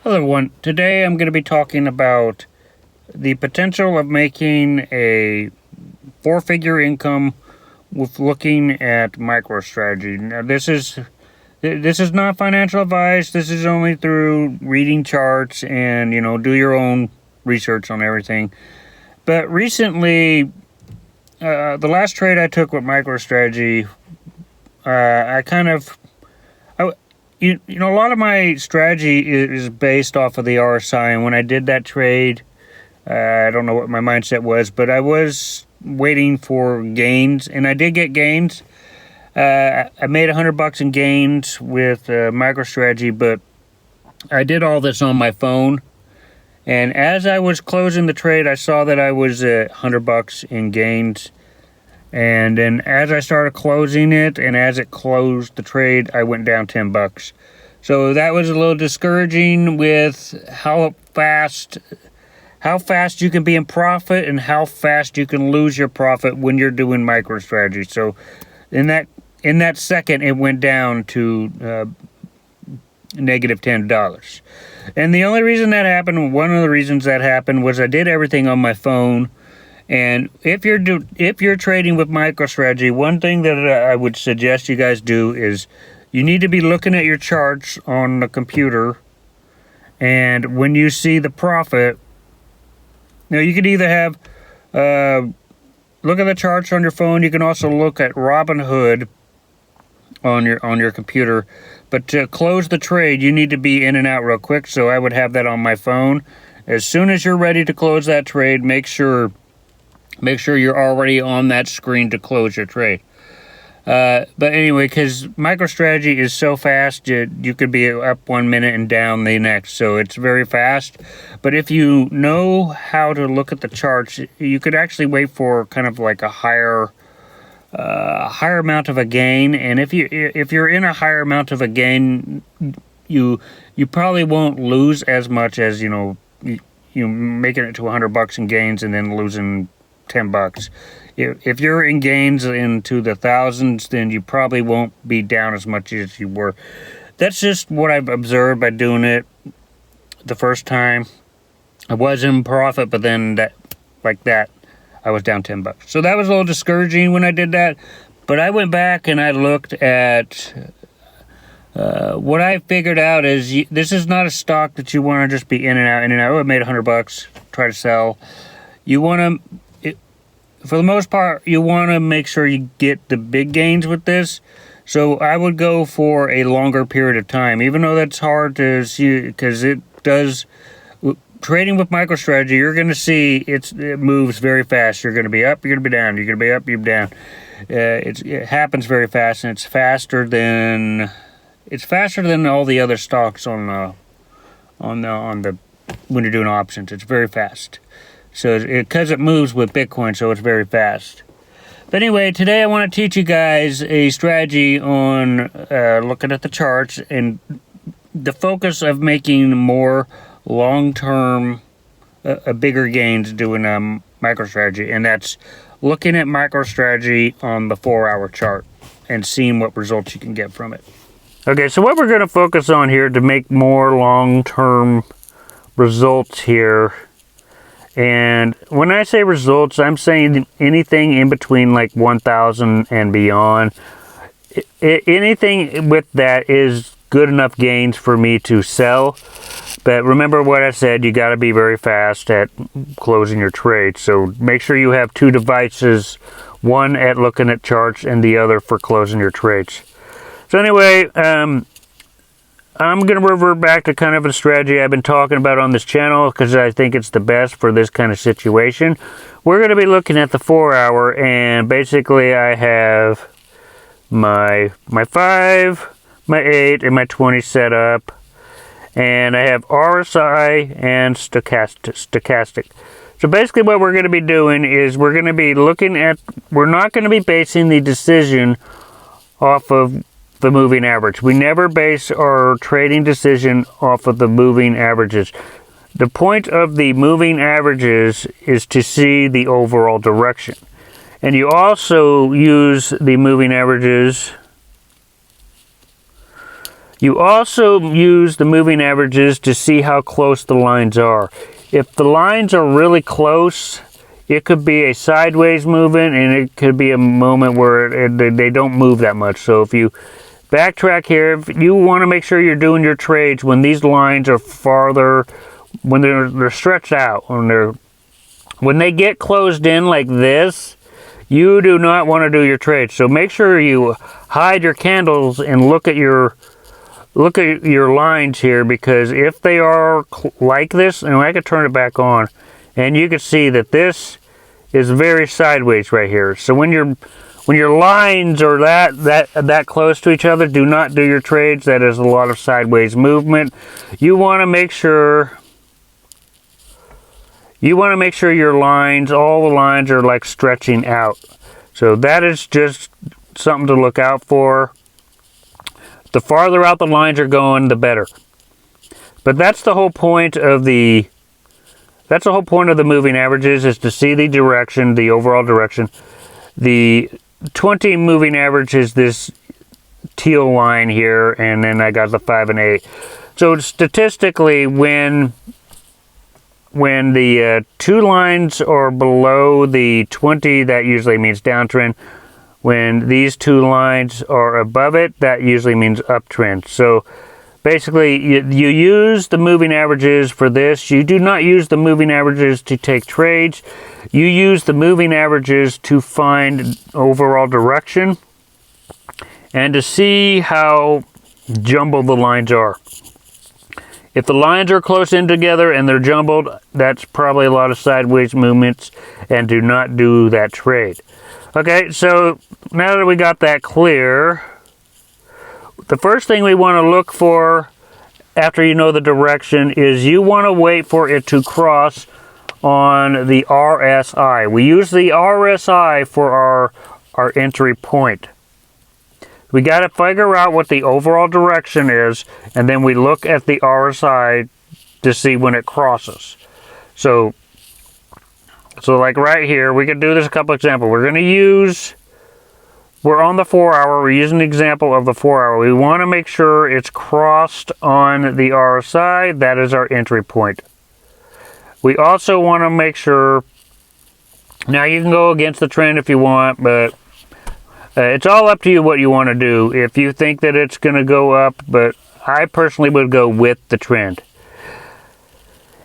Hello everyone. Today I'm going to be talking about the potential of making a four-figure income with looking at MicroStrategy. Now this is not financial advice. This is only through reading charts and do your own research on everything. But recently, the last trade I took with MicroStrategy, a lot of my strategy is based off of the RSI, and when I did that trade, I don't know what my mindset was, but I was waiting for gains, and I did get gains. I made $100 in gains with MicroStrategy, but I did all this on my phone, and as I was closing the trade, I saw that I was at $100 in gains. And then as I started closing it, and as it closed the trade, I went down $10. So that was a little discouraging with how fast you can be in profit and how fast you can lose your profit when you're doing MicroStrategy. So in that second, it went down to negative $10. And the only reason that happened, one of the reasons that happened, was I did everything on my phone. And if you're trading with MicroStrategy, one thing that I would suggest you guys do is you need to be looking at your charts on the computer, and when you see the profit, you could either have look at the charts on your phone. You can also look at Robinhood on your computer. But to close the trade, you need to be in and out real quick. So I would have that on my phone. As soon as you're ready to close that trade, make sure you're already on that screen to close your trade. But anyway, because MicroStrategy is so fast, you could be up 1 minute and down the next. So it's very fast. But if you know how to look at the charts, you could actually wait for kind of like a higher amount of a gain. And if you're in a higher amount of a gain, you probably won't lose as much as you making it to $100 in gains and then losing $10. If you're in gains into the thousands, then you probably won't be down as much as you were. That's just what I've observed by doing it the first time. I was in profit, but then I was down $10. So that was a little discouraging when I did that. But I went back and I looked at what I figured out is this is not a stock that you want to just be in and out. Oh, I made $100. Try to sell. You want to. For the most part, you want to make sure you get the big gains with this. So I would go for a longer period of time, even though that's hard to see because it does. Trading with MicroStrategy, you're going to see it moves very fast. You're going to be up, you're going to be down, you're going to be up, you're down. It happens very fast, and it's faster than all the other stocks on the when you're doing options. It's very fast. So because it moves with Bitcoin, so it's very fast. But anyway, today I want to teach you guys a strategy on looking at the charts and the focus of making more long-term, bigger gains doing MicroStrategy. And that's looking at MicroStrategy on the 4-hour chart and seeing what results you can get from it. Okay, so what we're going to focus on here to make more long-term results here. And when I say results, I'm saying anything in between like 1,000 and beyond. Anything with that is good enough gains for me to sell. But remember what I said, you got to be very fast at closing your trade. So make sure you have two devices, one at looking at charts and the other for closing your trades. So anyway, I'm going to revert back to kind of a strategy I've been talking about on this channel because I think it's the best for this kind of situation. We're going to be looking at the 4-hour, and basically I have my 5, my 8, and my 20 set up. And I have RSI and stochastic. So basically what we're going to be doing is we're not going to be basing the decision off of the moving average. We never base our trading decision off of the moving averages. The point of the moving averages is to see the overall direction. And you also use the moving averages You also use the moving averages to see how close the lines are. If the lines are really close, it could be a sideways movement, and it could be a moment where they don't move that much. So if you backtrack here, if you want to make sure you're doing your trades when these lines are farther, when they're stretched out, when they get closed in like this, you do not want to do your trades. So make sure you hide your candles and look at your lines here, because if they are like this, and I could turn it back on, and you can see that this is very sideways right here. So when your lines are that close to each other, do not do your trades. That is a lot of sideways movement. You want to make sure your lines, all the lines are like stretching out. So that is just something to look out for. The farther out the lines are going, the better. But that's the whole point of the moving averages, is to see the direction, the overall direction. The 20 moving average is this teal line here, and then I got the 5 and 8. So statistically, when the two lines are below the 20, that usually means downtrend. When these two lines are above it, that usually means uptrend. So basically, you use the moving averages for this. You do not use the moving averages to take trades. You use the moving averages to find overall direction and to see how jumbled the lines are. If the lines are close in together and they're jumbled, that's probably a lot of sideways movements, and do not do that trade. Okay, so now that we got that clear, the first thing we want to look for after you know the direction is you want to wait for it to cross on the RSI. We use the RSI for our entry point. We got to figure out what the overall direction is, and then we look at the RSI to see when it crosses. So like right here, we could do this a couple examples. We're on the 4 hour. We're using an example of the 4 hour. We want to make sure it's crossed on the RSI. That is our entry point. We also want to make sure, now you can go against the trend if you want, but it's all up to you what you want to do. If you think that it's going to go up, but I personally would go with the trend.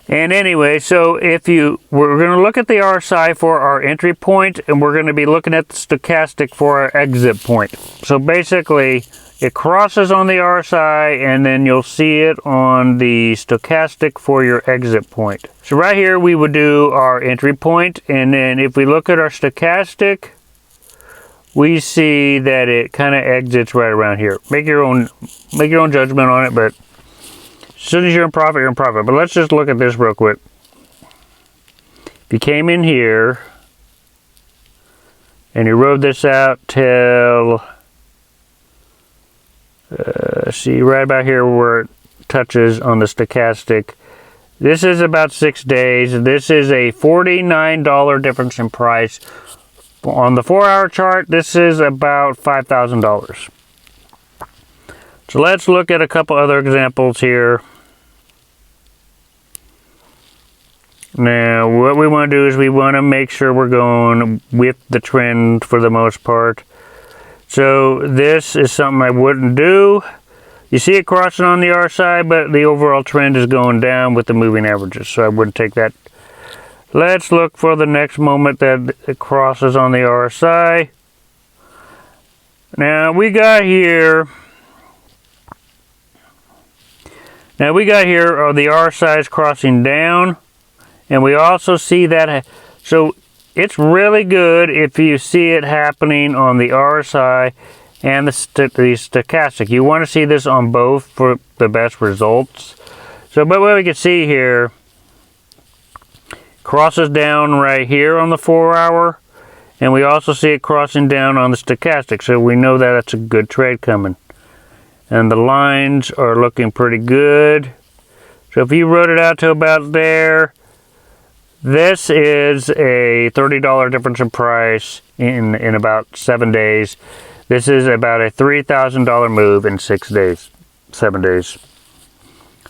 And anyway, so we're going to look at the RSI for our entry point, and we're going to be looking at the stochastic for our exit point. So basically, it crosses on the RSI, and then you'll see it on the stochastic for your exit point. So right here, we would do our entry point, and then if we look at our stochastic, we see that it kind of exits right around here. Make your own judgment on it, but as soon as you're in profit, you're in profit. But let's just look at this real quick. If you came in here and you rode this out till, see right about here where it touches on the stochastic. This is about 6 days. This is a $49 difference in price. On the 4 hour chart, this is about $5,000. So let's look at a couple other examples here. Now, what we want to do is we want to make sure we're going with the trend for the most part. So this is something I wouldn't do. You see it crossing on the RSI, but the overall trend is going down with the moving averages, so I wouldn't take that. Let's look for the next moment that it crosses on the RSI. Now we got here the RSI is crossing down, and we also see that. So it's really good if you see it happening on the RSI and the stochastic. You want to see this on both for the best results. So, but what we can see here, crosses down right here on the 4 hour, and we also see it crossing down on the stochastic, so we know that that's a good trade coming. And the lines are looking pretty good. So if you wrote it out to about there, this is a $30 difference in price in about 7 days. This is about a $3,000 move in 6 days. 7 days.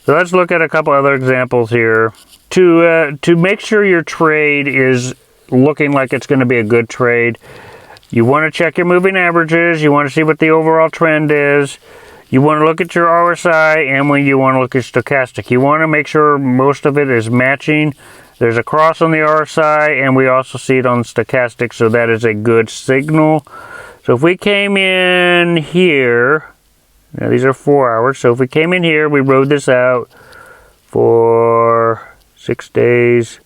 So let's look at a couple other examples here. To make sure your trade is looking like it's going to be a good trade, you want to check your moving averages. You want to see what the overall trend is. You want to look at your RSI, and when you want to look at stochastic, you want to make sure most of it is matching. There's a cross on the RSI, and we also see it on stochastic, so that is a good signal. So if we came in here, now these are 4 hours, so if we came in here, we rode this out for 6 days.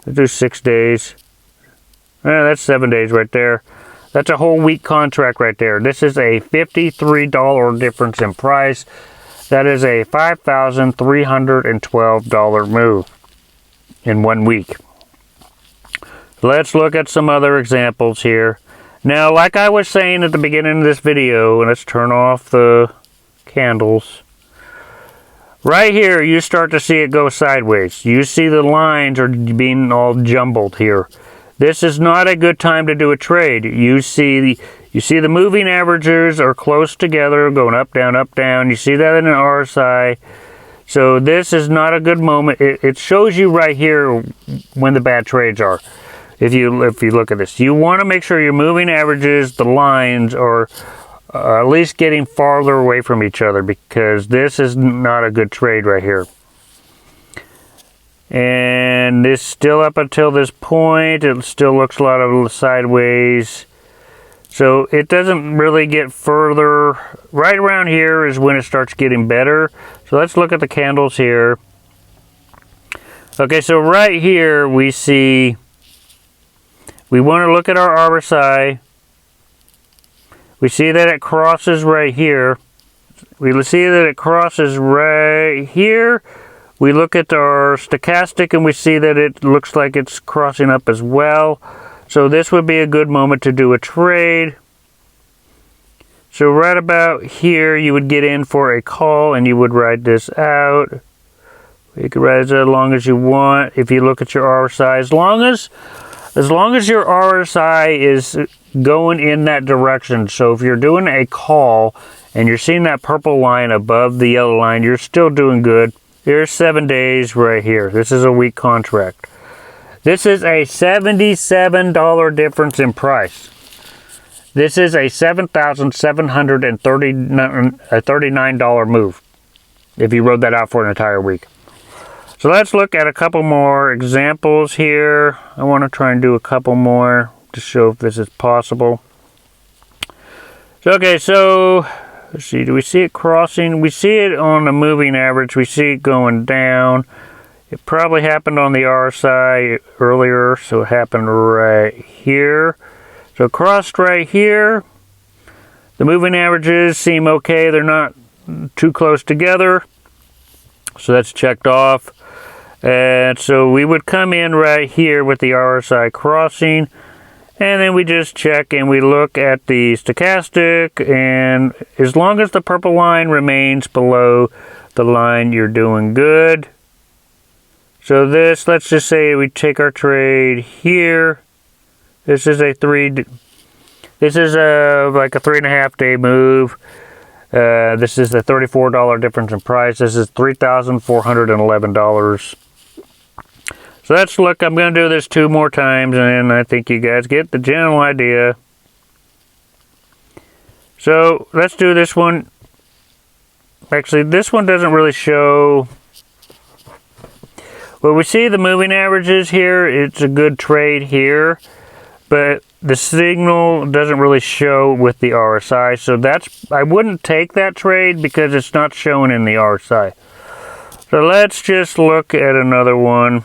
Let's do 6 days. That's 7 days right there. That's a whole week contract right there. This is a $53 difference in price. That is a $5,312 move in 1 week. Let's look at some other examples here. Now, like I was saying at the beginning of this video, let's turn off the candles. Right here, you start to see it go sideways. You see the lines are being all jumbled here. This is not a good time to do a trade. You see the moving averages are close together, going up, down, up, down. You see that in an RSI. So this is not a good moment. It shows you right here when the bad trades are. If you look at this, you want to make sure your moving averages, the lines, are at least getting farther away from each other, because this is not a good trade right here. And this still up until this point, it still looks a lot of sideways. So it doesn't really get further. Right around here is when it starts getting better. So let's look at the candles here. Okay, so right here we see, we want to look at our RSI. We see that it crosses right here. We see that it crosses right here. We look at our stochastic and we see that it looks like it's crossing up as well. So this would be a good moment to do a trade. So right about here, you would get in for a call and you would ride this out. You can ride it as long as you want. If you look at your RSI, as long as your RSI is going in that direction. So if you're doing a call and you're seeing that purple line above the yellow line, you're still doing good. Here's 7 days right here. This is a week contract. This is a $77 difference in price. This is a $7,739 move if you rode that out for an entire week. So let's look at a couple more examples here. I want to try and do a couple more to show if this is possible. Okay, so let's see, do we see it crossing? We see it on the moving average. We see it going down. It probably happened on the RSI earlier, so it happened right here. So crossed right here. The moving averages seem okay. They're not too close together. So that's checked off. And so we would come in right here with the RSI crossing. And then we just check and we look at the stochastic, and as long as the purple line remains below the line, you're doing good. So this, let's just say we take our trade here. This is like a 3.5 day move. This is a $34 difference in price. This is $3,411. So let's look, I'm going to do this 2 more times, and I think you guys get the general idea. So let's do this one. Actually, this one doesn't really show. Well, we see the moving averages here. It's a good trade here, but the signal doesn't really show with the RSI. So I wouldn't take that trade because it's not showing in the RSI. So let's just look at another one.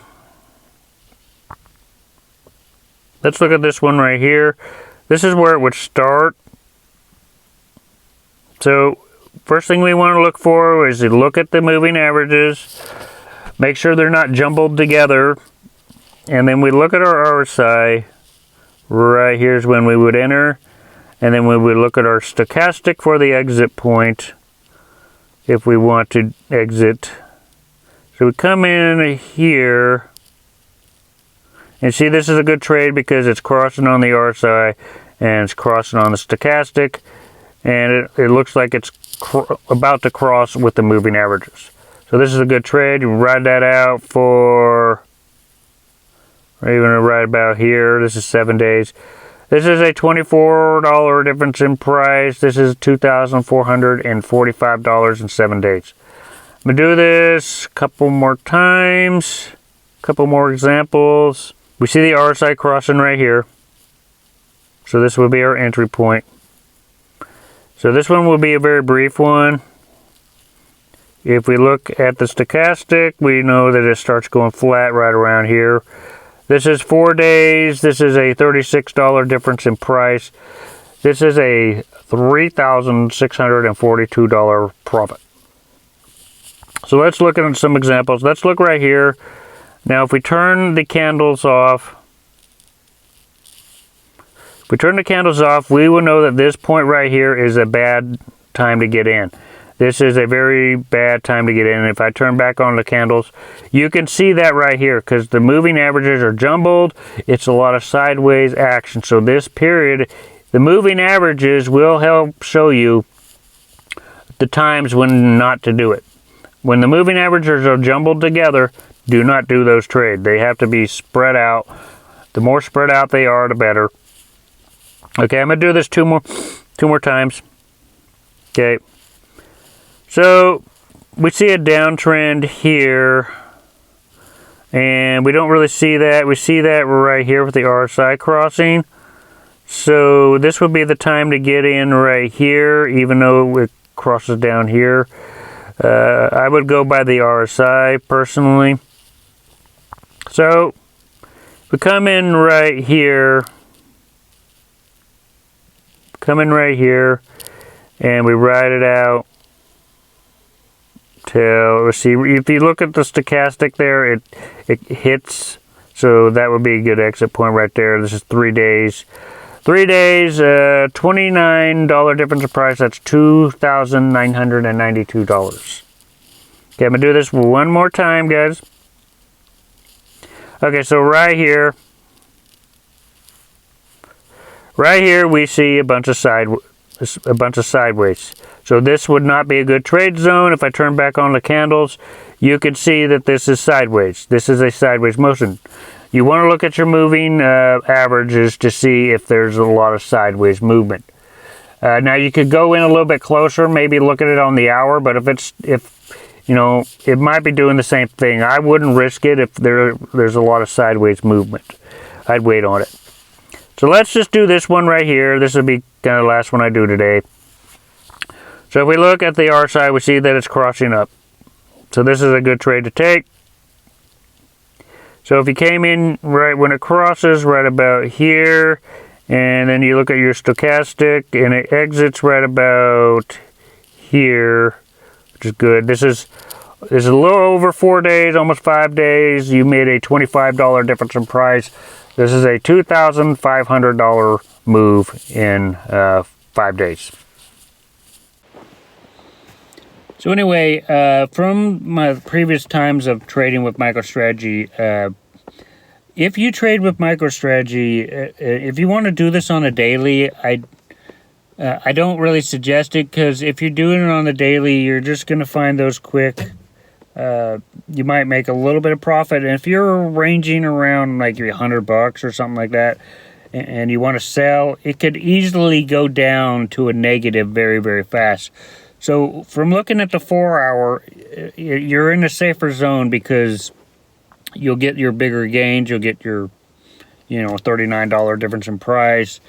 Let's look at this one right here. This is where it would start. So first thing we want to look for is to look at the moving averages. Make sure they're not jumbled together. And then we look at our RSI. Right here's when we would enter. And then we would look at our stochastic for the exit point if we want to exit. So we come in here. And see, this is a good trade because it's crossing on the RSI and it's crossing on the stochastic. And it looks like it's about to cross with the moving averages. So this is a good trade. You ride that out for, we're even right about here. This is 7 days. This is a $24 difference in price. This is $2,445 in 7 days. I'm gonna do this a couple more times, a couple more examples. We see the RSI crossing right here. So this will be our entry point. So this one will be a very brief one. If we look at the stochastic, we know that it starts going flat right around here. This is 4 days. This is a $36 difference in price. This is a $3,642 profit. So let's look at some examples. Let's look right here. Now if we turn the candles off, we will know that this point right here is a bad time to get in. This is a very bad time to get in. If I turn back on the candles, you can see that right here because the moving averages are jumbled. It's a lot of sideways action. So this period, the moving averages will help show you the times when not to do it. When the moving averages are jumbled together, do not do those trades. They have to be spread out. The more spread out they are, the better. Okay, I'm going to do this two more times. Okay. So we see a downtrend here, and we don't really see that. We see that right here with the RSI crossing. So this would be the time to get in right here, even though it crosses down here. I would go by the RSI personally. So we come in right here, and we ride it out. Let's see, if you look at the stochastic there, it hits, so that would be a good exit point right there. This is 3 days. 3 days, $29 difference in price, that's $2,992. Okay, I'm going to do this one more time, guys. Okay, so right here we see a bunch of sideways. So this would not be a good trade zone. If I turn back on the candles, you can see that this is sideways. This is a sideways motion. You want to look at your moving averages to see if there's a lot of sideways movement. Now you could go in a little bit closer, maybe look at it on the hour, but if you know, it might be doing the same thing. I wouldn't risk it if there's a lot of sideways movement. I'd wait on it. So let's just do this one right here. This will be kind of the last one I do today. So if we look at the RSI, we see that it's crossing up. So this is a good trade to take. So if you came in right when it crosses right about here, and then you look at your stochastic, and it exits right about here, which is good. This is a little over 4 days, almost 5 days. You made a $25 difference in price. This is a $2,500 move in 5 days. So anyway, from my previous times of trading with MicroStrategy, if you trade with MicroStrategy, if you want to do this on a daily, I don't really suggest it, because if you're doing it on the daily, you're just going to find those quick. You might make a little bit of profit, and if you're ranging around like $100 or something like that, and you want to sell, it could easily go down to a negative very, very fast. So from looking at the 4 hour, you're in a safer zone, because you'll get your bigger gains. You'll get your, $39 difference in price.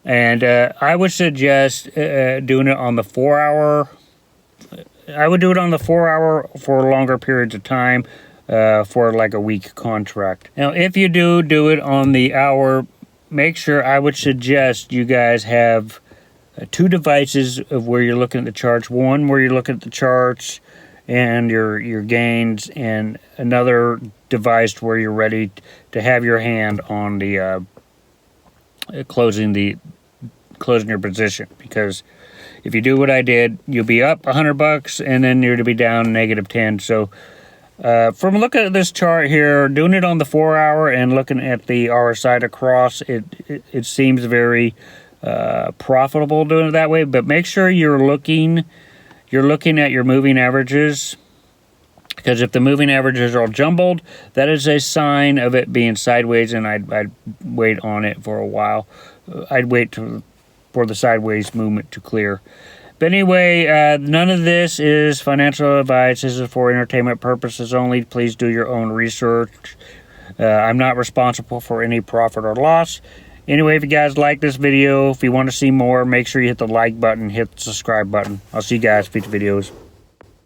And I would suggest doing it on the 4 hour. I would do it on the 4 hour for longer periods of time, for like a week contract. Now, if you do it on the hour, make sure, I would suggest you guys have two devices of where you're looking at the charts. One where you're looking at the charts and your gains, and another device where you're ready to have your hand on the closing your position. Because if you do what I did, you'll be up $100 and then you're to be down -10. So from looking at this chart here, doing it on the 4 hour and looking at the RSI across, it seems very profitable doing it that way. But make sure you're looking you're looking at your moving averages, because if the moving averages are all jumbled, that is a sign of it being sideways, and I'd wait on it for a while. I'd wait for the sideways movement to clear. But anyway, none of this is financial advice. This is for entertainment purposes only. Please do your own research. I'm not responsible for any profit or loss. Anyway, if you guys like this video, if you want to see more, make sure you hit the like button, hit the subscribe button. I'll see you guys in future videos.